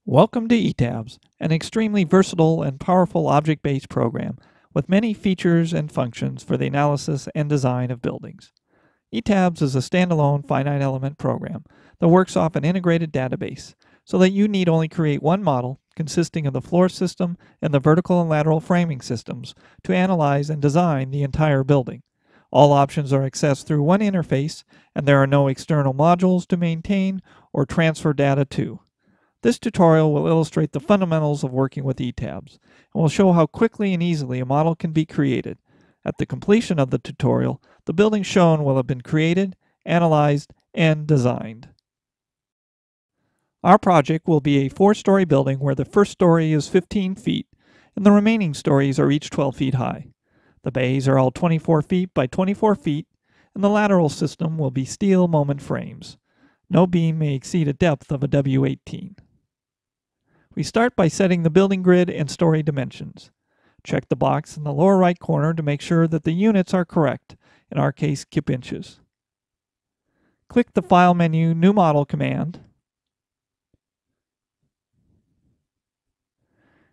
Welcome to ETABS, an extremely versatile and powerful object-based program with many features and functions for the analysis and design of buildings. ETABS is a standalone finite element program that works off an integrated database so that you need only create one model consisting of the floor system and the vertical and lateral framing systems to analyze and design the entire building. All options are accessed through one interface, and there are no external modules to maintain or transfer data to. This tutorial will illustrate the fundamentals of working with ETABS and will show how quickly and easily a model can be created. At the completion of the tutorial, the building shown will have been created, analyzed, and designed. Our project will be a 4-story building where the first story is 15 feet and the remaining stories are each 12 feet high. The bays are all 24 feet by 24 feet, and the lateral system will be steel moment frames. No beam may exceed a depth of a W18. We start by setting the building grid and story dimensions. Check the box in the lower right corner to make sure that the units are correct, in our case kip inches. Click the File menu New Model command,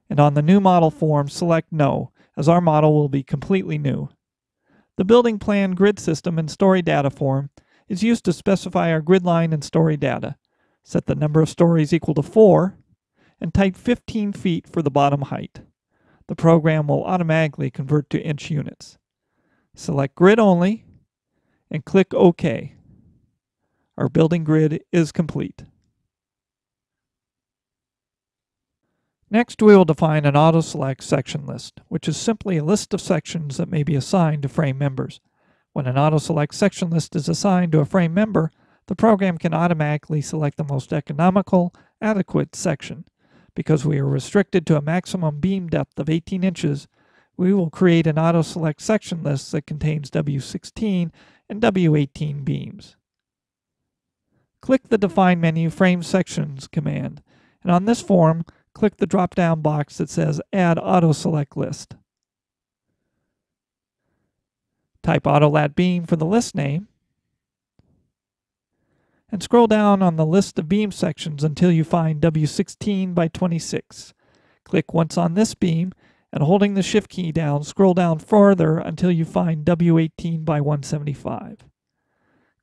and on the New Model form select No, as our model will be completely new. The building plan grid system and story data form is used to specify our grid line and story data. Set the number of stories equal to 4, and type 15 feet for the bottom height. The program will automatically convert to inch units. Select Grid Only and click OK. Our building grid is complete. Next, we will define an auto-select section list, which is simply a list of sections that may be assigned to frame members. When an auto-select section list is assigned to a frame member, the program can automatically select the most economical, adequate section. Because we are restricted to a maximum beam depth of 18 inches, we will create an auto-select section list that contains W16 and W18 beams. Click the Define menu Frame Sections command, and on this form, click the drop-down box that says Add Auto-Select List. Type AutoLat Beam for the list name, and scroll down on the list of beam sections until you find W16 by 26. Click once on this beam, and holding the Shift key down, scroll down further until you find W18 by 175.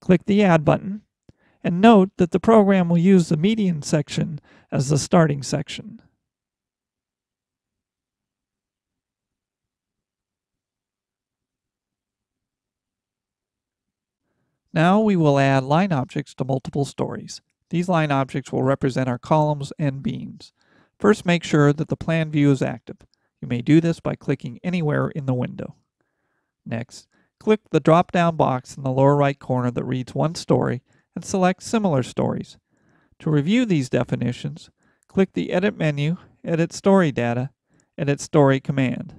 Click the Add button, and note that the program will use the median section as the starting section. Now we will add line objects to multiple stories. These line objects will represent our columns and beams. First, make sure that the plan view is active. You may do this by clicking anywhere in the window. Next, click the drop-down box in the lower right corner that reads one story and select Similar Stories. To review these definitions, click the Edit menu, Edit Story Data, Edit Story command.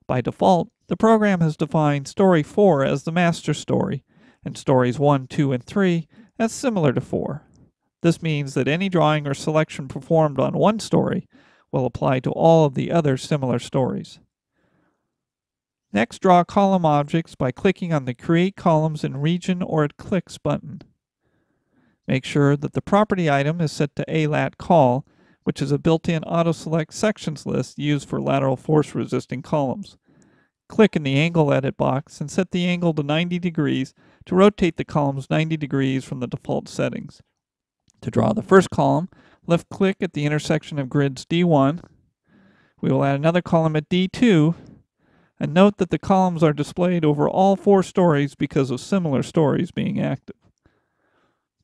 By default, the program has defined Story 4 as the master story, and Stories 1, 2, and 3 as similar to 4. This means that any drawing or selection performed on one story will apply to all of the other similar stories. Next, draw column objects by clicking on the Create Columns in Region or It Clicks button. Make sure that the property item is set to ALAT Call, which is a built-in auto-select sections list used for lateral force-resisting columns. Click in the Angle Edit box and set the angle to 90 degrees to rotate the columns 90 degrees from the default settings. To draw the first column, left-click at the intersection of grids D1. We will add another column at D2, and note that the columns are displayed over all 4 stories because of similar stories being active.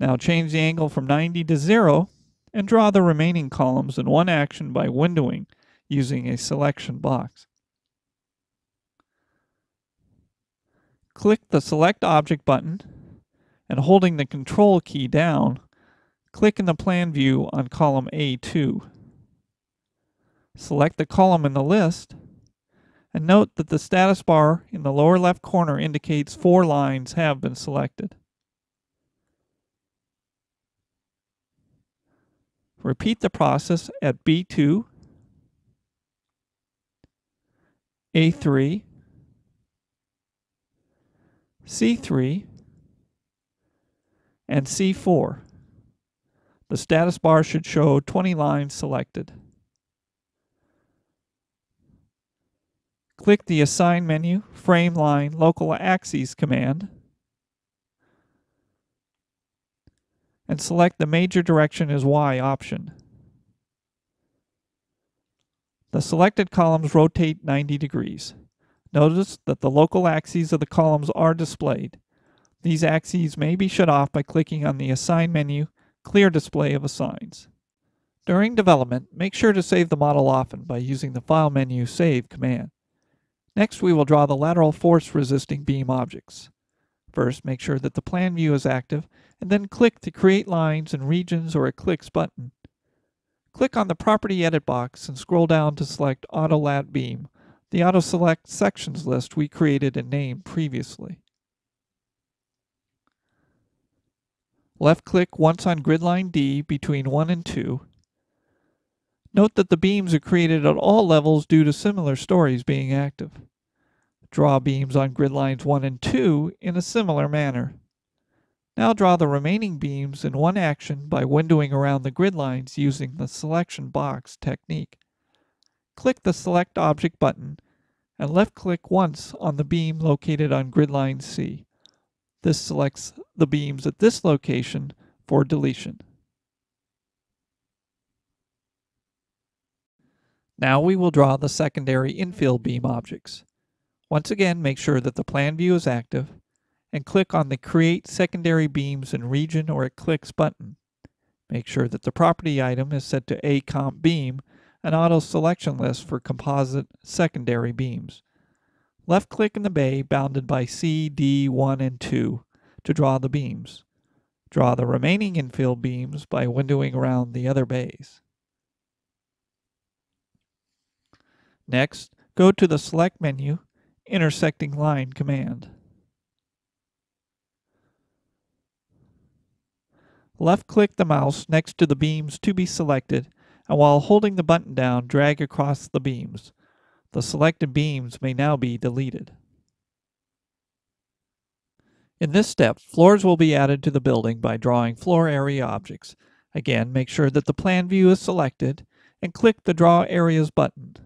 Now change the angle from 90 to 0 and draw the remaining columns in one action by windowing using a selection box. Click the Select Object button, and holding the Control key down, click in the plan view on column A2. Select the column in the list, and note that the status bar in the lower left corner indicates 4 lines have been selected. Repeat the process at B2, A3, C3, and C4. The status bar should show 20 lines selected. Click the Assign menu, Frame Line Local Axes command, and select the Major Direction is Y option. The selected columns rotate 90 degrees. Notice that the local axes of the columns are displayed. These axes may be shut off by clicking on the Assign menu, Clear Display of Assigns. During development, make sure to save the model often by using the File menu Save command. Next, we will draw the lateral force resisting beam objects. First, make sure that the plan view is active, and then click the Create Lines and Regions or Clicks button. Click on the Property Edit box and scroll down to select Auto Lat Beam, the Auto Select Sections list we created and named previously. Left-click once on grid line D between 1 and 2. Note that the beams are created at all levels due to similar stories being active. Draw beams on grid lines 1 and 2 in a similar manner. Now draw the remaining beams in one action by windowing around the grid lines using the selection box technique. Click the Select Object button and left-click once on the beam located on grid line C. This selects the beams at this location for deletion. Now we will draw the secondary infill beam objects. Once again, make sure that the plan view is active and click on the Create Secondary Beams in Region or Clicks button. Make sure that the property item is set to AComp Beam, an auto selection list for composite secondary beams. Left-click in the bay bounded by C, D, 1, and 2 to draw the beams. Draw the remaining infill beams by windowing around the other bays. Next, go to the Select menu, Intersecting Line command. Left-click the mouse next to the beams to be selected, and while holding the button down, drag across the beams. The selected beams may now be deleted. In this step, floors will be added to the building by drawing floor area objects. Again, make sure that the plan view is selected and click the Draw Areas button,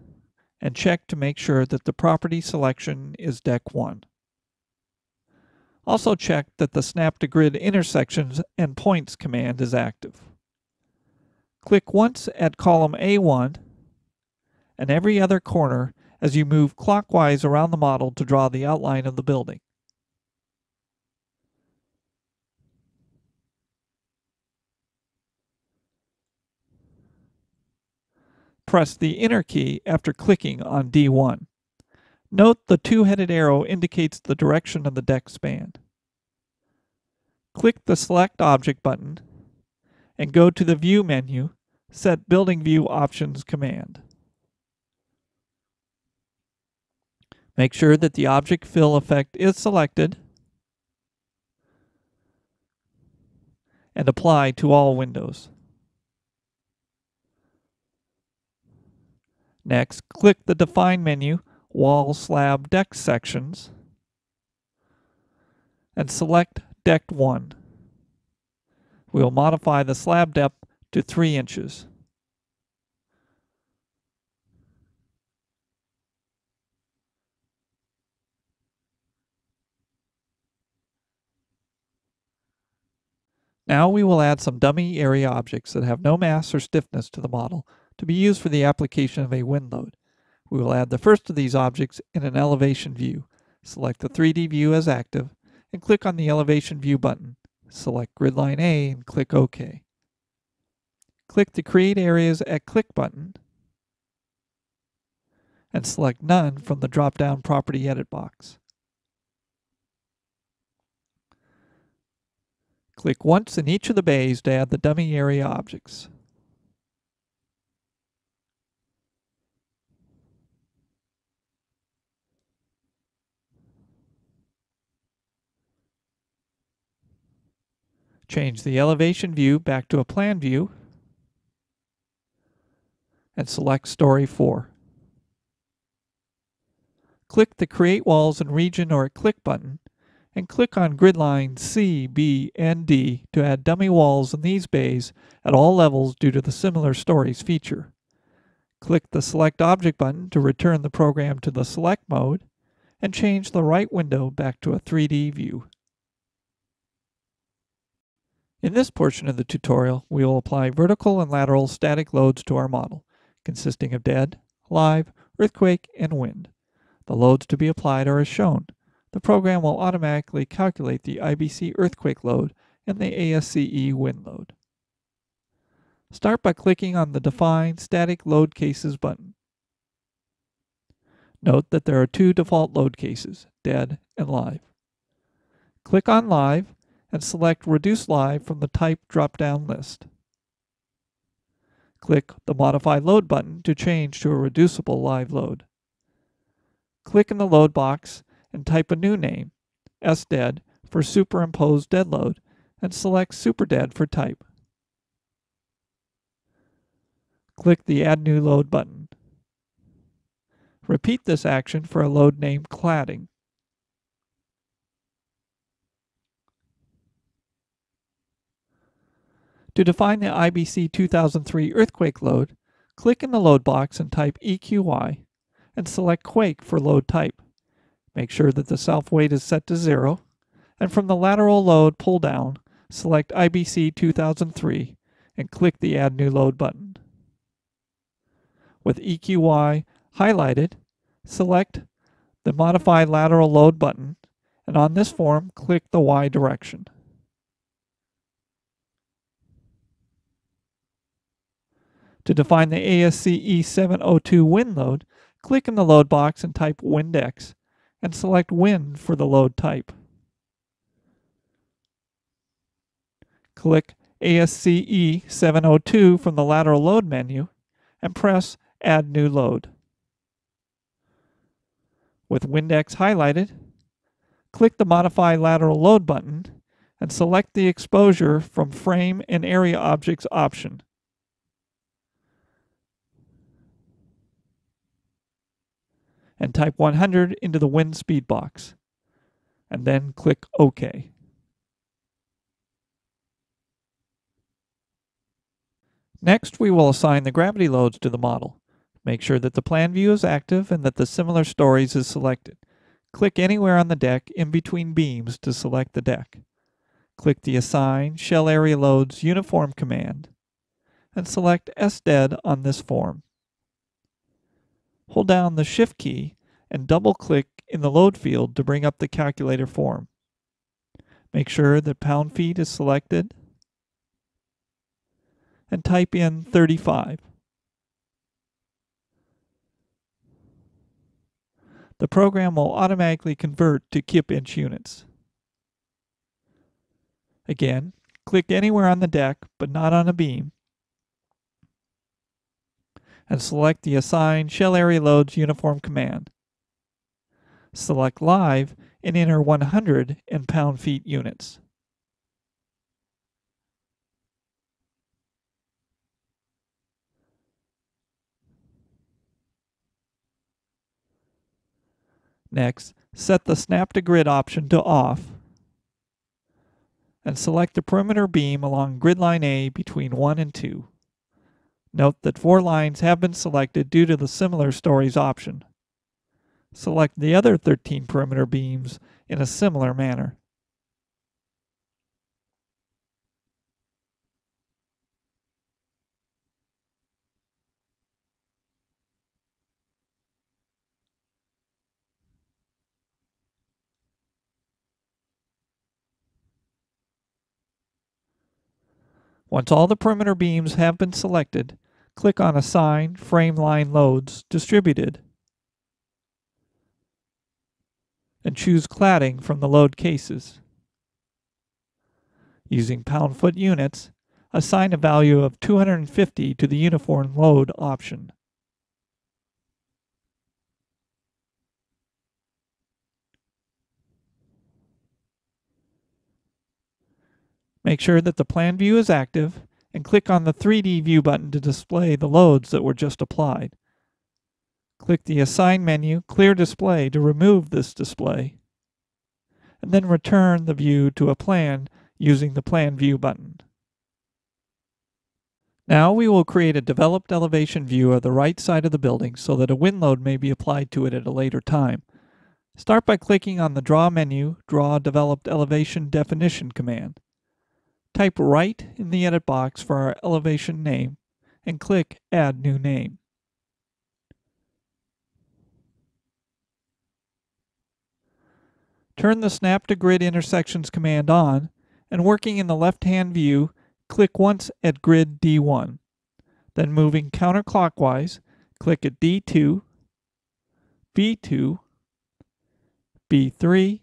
and check to make sure that the property selection is Deck 1. Also check that the Snap to Grid Intersections and Points command is active. Click once at column A1 and every other corner as you move clockwise around the model to draw the outline of the building. Press the Enter key after clicking on D1. Note the two-headed arrow indicates the direction of the deck span. Click the Select Object button and go to the View menu, Set Building View Options command. Make sure that the Object Fill effect is selected and apply to all windows. Next, click the Define menu, Wall, Slab, Deck sections, and select Deck 1. We will modify the slab depth to 3 inches. Now we will add some dummy area objects that have no mass or stiffness to the model to be used for the application of a wind load. We will add the first of these objects in an elevation view. Select the 3D view as active and click on the Elevation View button. Select Grid Line A and click OK. Click the Create Areas at Click button and select None from the drop-down Property Edit box. Click once in each of the bays to add the dummy area objects. Change the elevation view back to a plan view and select Story 4. Click the Create Walls in Region or Click button and click on grid lines C, B, and D to add dummy walls in these bays at all levels due to the Similar Stories feature. Click the Select Object button to return the program to the Select mode, and change the right window back to a 3D view. In this portion of the tutorial, we will apply vertical and lateral static loads to our model, consisting of dead, live, earthquake, and wind. The loads to be applied are as shown. The program will automatically calculate the IBC earthquake load and the ASCE wind load. Start by clicking on the Define Static Load Cases button. Note that there are two default load cases, dead and live. Click on Live and select Reduce Live from the Type drop-down list. Click the Modify Load button to change to a reducible live load. Click in the load box and type a new name, SDead, for Superimposed Dead Load, and select SuperDead for type. Click the Add New Load button. Repeat this action for a load named Cladding. To define the IBC 2003 earthquake load, click in the load box and type EQY, and select Quake for load type. Make sure that the self-weight is set to 0, and from the lateral load pull-down, select IBC 2003 and click the Add New Load button. With EQY highlighted, select the Modify Lateral Load button, and on this form, click the Y direction. To define the ASCE 702 wind load, click in the load box and type WindX, and select Wind for the load type. Click ASCE 702 from the lateral load menu, and press Add New Load. With WindX highlighted, click the Modify Lateral Load button, and select the exposure from Frame and Area Objects option. And type 100 into the wind speed box, and then click OK. Next, we will assign the gravity loads to the model. Make sure that the plan view is active and that the Similar Stories is selected. Click anywhere on the deck in between beams to select the deck. Click the Assign Shell Area Loads Uniform command, and select SDead on this form. Hold down the Shift key and double-click in the load field to bring up the calculator form. Make sure that pound-feet is selected and type in 35. The program will automatically convert to kip inch units. Again, click anywhere on the deck but not on a beam, and select the Assign Shell Area Loads Uniform command. Select Live and enter 100 in pound-feet units. Next, set the Snap to Grid option to off, and select the perimeter beam along grid line A between 1 and 2. Note that 4 lines have been selected due to the Similar Stories option. Select the other 13 perimeter beams in a similar manner. Once all the perimeter beams have been selected, click on Assign Frame Line Loads Distributed, and choose Cladding from the load cases. Using pound-foot units, assign a value of 250 to the Uniform Load option. Make sure that the plan view is active and click on the 3D view button to display the loads that were just applied. Click the Assign menu, Clear Display to remove this display, and then return the view to a plan using the Plan View button. Now we will create a developed elevation view of the right side of the building so that a wind load may be applied to it at a later time. Start by clicking on the Draw menu, Draw Developed Elevation Definition command. Type right in the edit box for our elevation name and click Add New Name. Turn the Snap to Grid Intersections command on, and working in the left-hand view, click once at grid D1. Then moving counterclockwise, click at D2, B2, B3,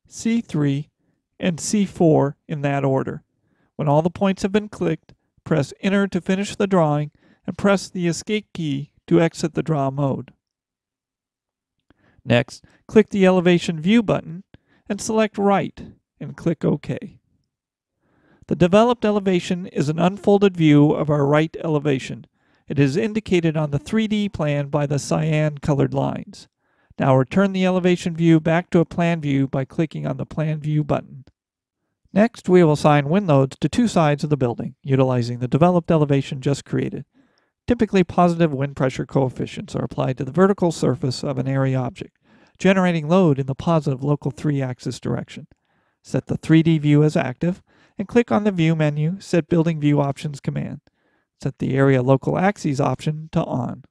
C3, and C4 in that order. When all the points have been clicked, press Enter to finish the drawing and press the Escape key to exit the draw mode. Next, click the Elevation View button and select Right and click OK. The developed elevation is an unfolded view of our right elevation. It is indicated on the 3D plan by the cyan colored lines. Now return the elevation view back to a plan view by clicking on the Plan View button. Next, we will assign wind loads to two sides of the building, utilizing the developed elevation just created. Typically, positive wind pressure coefficients are applied to the vertical surface of an area object, generating load in the positive local 3-axis direction. Set the 3D view as active, and click on the View menu, Set Building View Options command. Set the Area Local Axes option to On.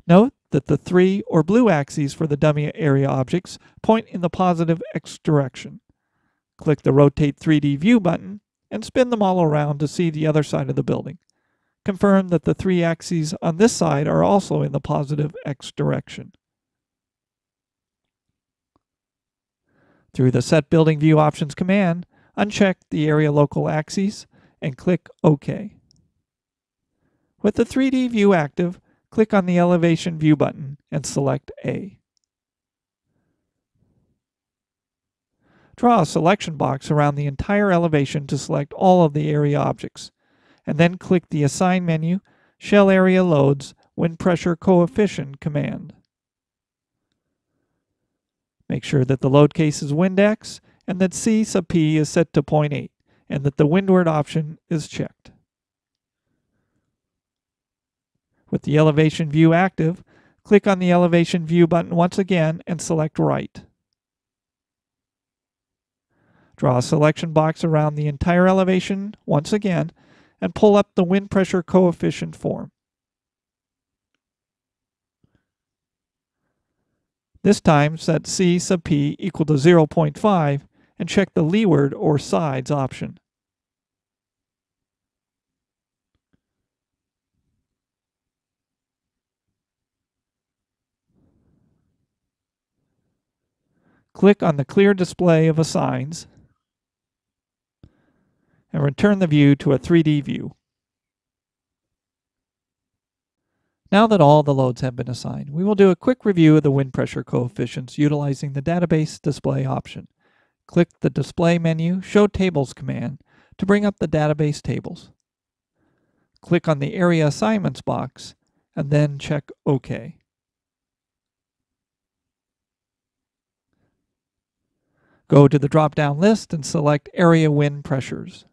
Note that the 3 or blue axes for the dummy area objects point in the positive X direction. Click the Rotate 3D View button and spin them all around to see the other side of the building. Confirm that the 3 axes on this side are also in the positive X direction. Through the Set Building View Options command, uncheck the Area Local Axes and click OK. With the 3D view active, click on the Elevation View button and select A. Draw a selection box around the entire elevation to select all of the area objects, and then click the Assign menu, Shell Area Loads, Wind Pressure Coefficient command. Make sure that the load case is Windex and that C sub P is set to 0.8 and that the windward option is checked. With the elevation view active, click on the elevation view button once again and select right. Draw a selection box around the entire elevation once again and pull up the wind pressure coefficient form. This time set C sub P equal to 0.5 and check the leeward or sides option. Click on the Clear Display of Assigns and return the view to a 3D view. Now that all the loads have been assigned, we will do a quick review of the wind pressure coefficients utilizing the Database Display option. Click the Display menu, Show Tables command to bring up the database tables. Click on the Area Assignments box and then check OK. Go to the drop-down list and select Area Wind Pressures.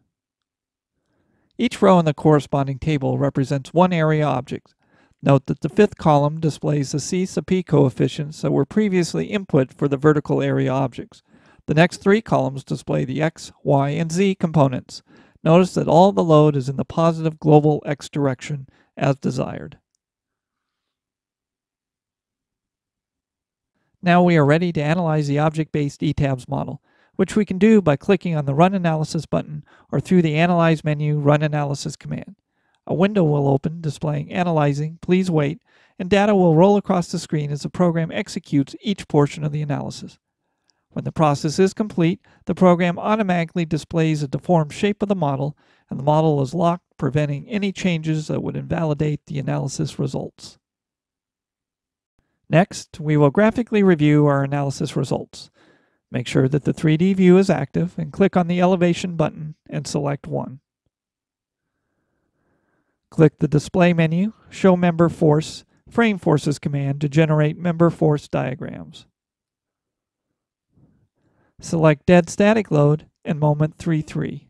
Each row in the corresponding table represents one area object. Note that the fifth column displays the C sub P coefficients that were previously input for the vertical area objects. The next three columns display the X, Y, and Z components. Notice that all the load is in the positive global X direction as desired. Now we are ready to analyze the object-based ETABS model, which we can do by clicking on the Run Analysis button or through the Analyze menu Run Analysis command. A window will open displaying Analyzing, Please Wait, and data will roll across the screen as the program executes each portion of the analysis. When the process is complete, the program automatically displays a deformed shape of the model, and the model is locked, preventing any changes that would invalidate the analysis results. Next, we will graphically review our analysis results. Make sure that the 3D view is active and click on the Elevation button and select one. Click the Display menu, Show Member Force, frame forces command to generate member force diagrams. Select dead static load and moment 3-3.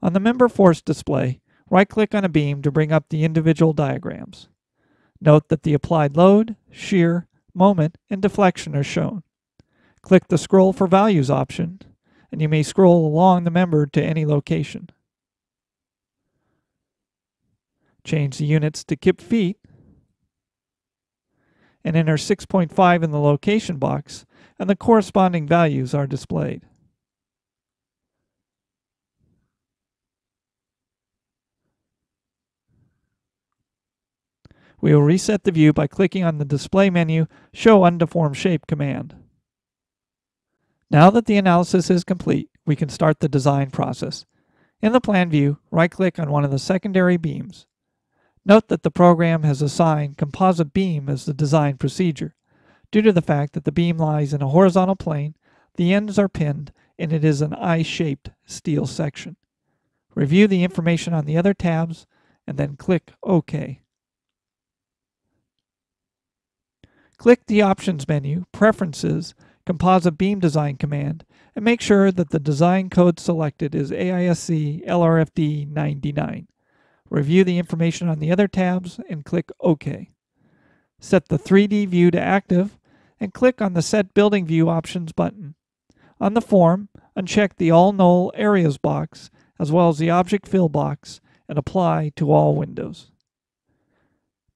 On the member force display, right-click on a beam to bring up the individual diagrams. Note that the applied load, shear, moment, and deflection are shown. Click the Scroll for Values option, and you may scroll along the member to any location. Change the units to kip feet, and enter 6.5 in the location box, and the corresponding values are displayed. We will reset the view by clicking on the display menu, Show Undeformed Shape command. Now that the analysis is complete, we can start the design process. In the plan view, right-click on one of the secondary beams. Note that the program has assigned composite beam as the design procedure. Due to the fact that the beam lies in a horizontal plane, the ends are pinned, and it is an I-shaped steel section. Review the information on the other tabs, and then click OK. Click the Options menu, Preferences, Composite Beam Design command, and make sure that the design code selected is AISC LRFD 99. Review the information on the other tabs and click OK. Set the 3D view to active and click on the Set Building View Options button. On the form, uncheck the All Null Areas box as well as the Object Fill box and apply to all windows.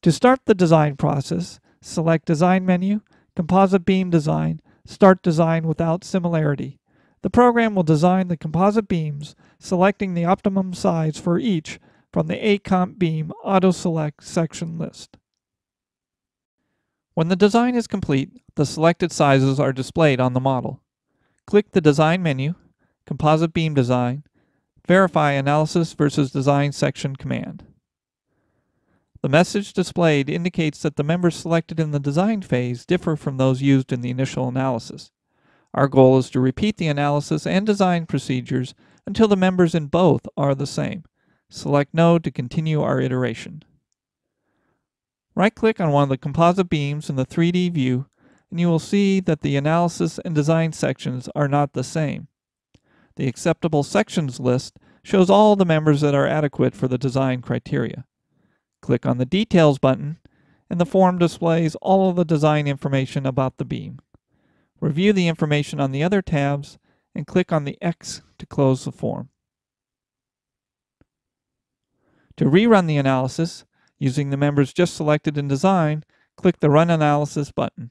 To start the design process, select Design menu, Composite Beam Design, Start Design without Similarity. The program will design the composite beams, selecting the optimum size for each from the AComp Beam Auto Select section list. When the design is complete, the selected sizes are displayed on the model. Click the Design menu, Composite Beam Design, Verify Analysis versus Design section command. The message displayed indicates that the members selected in the design phase differ from those used in the initial analysis. Our goal is to repeat the analysis and design procedures until the members in both are the same. Select No to continue our iteration. Right-click on one of the composite beams in the 3D view, and you will see that the analysis and design sections are not the same. The acceptable sections list shows all the members that are adequate for the design criteria. Click on the Details button, and the form displays all of the design information about the beam. Review the information on the other tabs, and click on the X to close the form. To rerun the analysis, using the members just selected in design, click the Run Analysis button.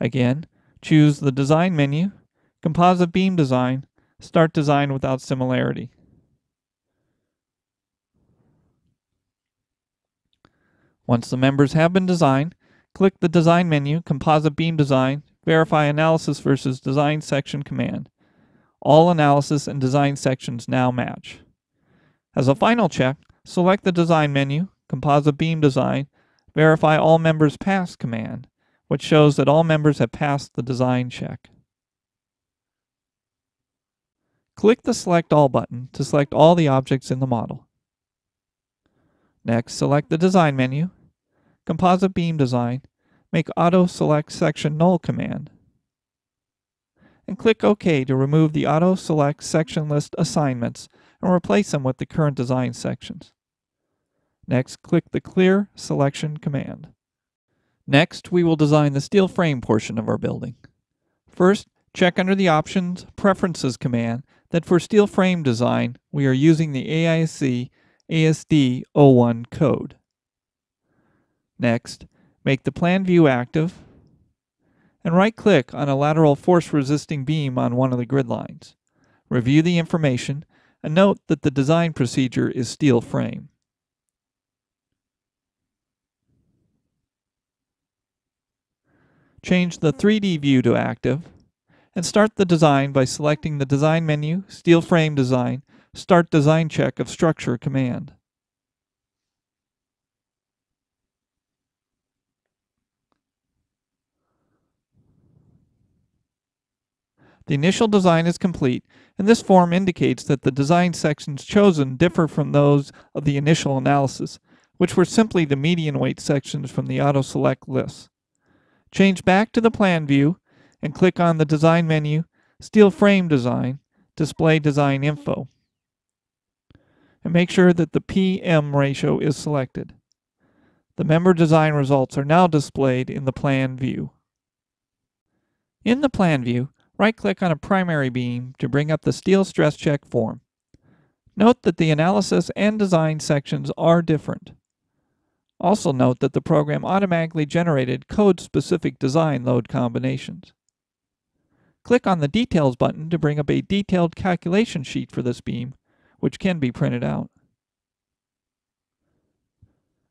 Again, choose the Design menu, Composite Beam Design, Start Design without Similarity. Once the members have been designed, click the Design menu, Composite Beam Design, Verify Analysis versus Design section command. All analysis and design sections now match. As a final check, select the Design menu, Composite Beam Design, Verify All Members Passed command, which shows that all members have passed the design check. Click the Select All button to select all the objects in the model. Next, select the Design menu, Composite Beam Design, make Auto Select Section Null command, and click OK to remove the Auto Select Section List assignments and replace them with the current design sections. Next, click the Clear Selection command. Next, we will design the steel frame portion of our building. First, check under the Options Preferences command that for steel frame design, we are using the AISC ASD 01 code. Next, make the plan view active and right-click on a lateral force-resisting beam on one of the grid lines. Review the information and note that the design procedure is steel frame. Change the 3D view to active and start the design by selecting the Design menu, Steel Frame Design, Start Design Check of Structure command. The initial design is complete, and this form indicates that the design sections chosen differ from those of the initial analysis, which were simply the median weight sections from the auto-select list. Change back to the plan view and click on the design menu, Steel Frame Design, Display Design Info. And make sure that the PM ratio is selected. The member design results are now displayed in the plan view. In the plan view, right-click on a primary beam to bring up the steel stress check form. Note that the analysis and design sections are different. Also note that the program automatically generated code-specific design load combinations. Click on the Details button to bring up a detailed calculation sheet for this beam, which can be printed out.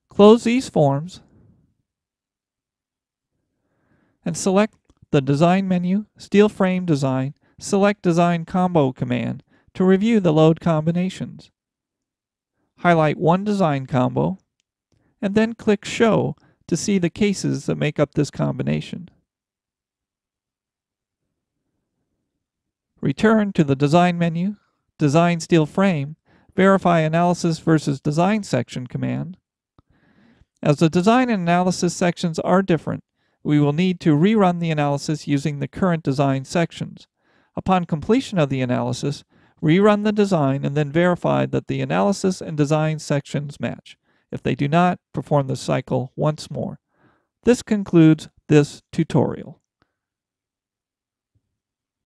Close these forms and select the Design menu, Steel Frame Design, Select Design Combo command to review the load combinations. Highlight one design combo, and then click Show to see the cases that make up this combination. Return to the Design menu, Design Steel Frame, Verify Analysis versus Design Section command. As the design and analysis sections are different, we will need to rerun the analysis using the current design sections. Upon completion of the analysis, rerun the design and then verify that the analysis and design sections match. If they do not, perform the cycle once more. This concludes this tutorial.